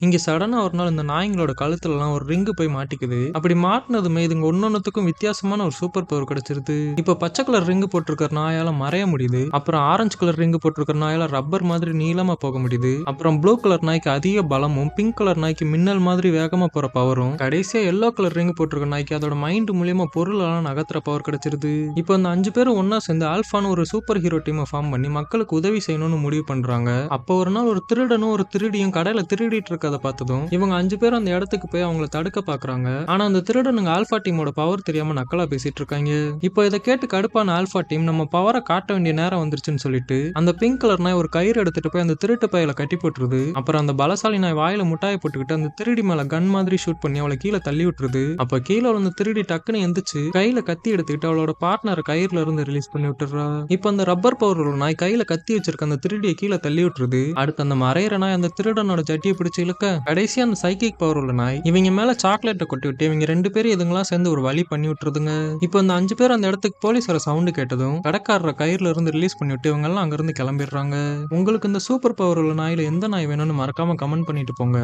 இங்க சடனா ஒரு நாள் இந்த நாய்ங்களோட கழுத்துலலாம் ஒரு ரிங்கு போய் மாட்டிக்குது. அப்படி மாட்டுனதுமே இதுங்க ஒன்னொன்னுத்துக்கும் வித்தியாசமான ஒரு சூப்பர் பவர் கிடைச்சிருது. இப்ப பச்சை கலர் ரிங்கு போட்டிருக்கிற நாயால மறைய முடியுது. அப்புறம் ஆரஞ்சு கலர் ரிங்கு போட்டிருக்கிற நாயால ரப்பர் மாதிரி நீளமா போக முடியுது. அப்புறம் ப்ளூ கலர் நாய்க்கு அதிக பலமும், பிங்க் கலர் நாய்க்கு மின்னல் மாதிரி வேகமா போற பவரும், கடைசியா எல்லோ கலர் ரிங்கு போட்டிருக்கிற நாய்க்கு அதோட மைண்ட் மூலியமா பொருள் எல்லாம் நகர்த்துற பவர் கிடைச்சிருது. இப்போ இந்த 5 பேரும் ஒன்னா சேர்ந்து ஆல்பான்னு ஒரு சூப்பர் ஹீரோ டீமை ஃபார்ம் பண்ணி மக்களுக்கு உதவி செய்யணும்னு முடிவு பண்றாங்க. அப்போ ஒரு நாள் ஒரு திருடனும் ஒரு திருடியும் கடையில திருடிட்டு இருக்கத பார்த்ததும் இவங்க 5 பேரும் அந்த இடத்துக்கு போய் அவங்கள தடுக்க பாக்குறாங்க. ஆனா அந்த திருடனுங்க ஆல்பா டீமோட பவர் தெரியாம நக்கலா பேசிட்டு இருக்காங்க. இப்போ இதை கேட்டு கடுப்பான ஆல்பா டீம் நம்ம பவரை காட்ட வேண்டிய நேரம் வந்துருச்சுன்னு சொல்லிட்டு அந்த பிங்க் கலர் நாய் ஒரு கயிறு எடுத்துட்டு போய் அந்த திருட்டு பையில கட்டி போட்டுருது. அப்புறம் அந்த பலசாலி நாய் வாயில முட்டாயை போட்டுக்கிட்டு அந்த திருடி மேல கன் மாதிரி ஷூட் பண்ணி அவளை கீழே தள்ளி விட்டுருது. அப்ப கீழே விழுந்த திருடி டக்குன்னு எந்திரிச்சு கையில கத்தி எடுத்துக்கிட்டு அவளோட பார்ட்னரை கயிறுல இருந்து ரிலீஸ் பண்ணி விட்டுறா. இப்ப அந்த ரப்பர் பவர் உள்ள நாய் கையில கத்தி வச்சிருக்க அந்த திருடியை கீழே தள்ளி விட்டுருது. அடுத்து அந்த மறையிற நாய் அந்த திருடனோட ஜட்டியை பிடிச்சு இழுக்க கடைசியா அந்த சைக்கிக் பவர் உள்ள நாய் இவங்க மேல சாக்லேட்டை கொட்டி விட்டு இவங்க 2 பேரும் இதுங்களாம் சேர்ந்து ஒரு வழி பண்ணி விட்டுருதுங்க. இப்போ இந்த 5 பேர் அந்த இடத்துக்கு போலீஸ் வர சவுண்டு கேட்டதும் கடைக்காரரை கயிறுல இருந்து ரிலீஸ் பண்ணி விட்டு இவங்க எல்லாம் அங்கிருந்து கிளம்பிடுறாங்க. உங்களுக்கு இந்த சூப்பர் பவர் உள்ள நாயில எந்த நாய் வேணும்னு மறக்காம கமெண்ட் பண்ணிட்டு போங்க.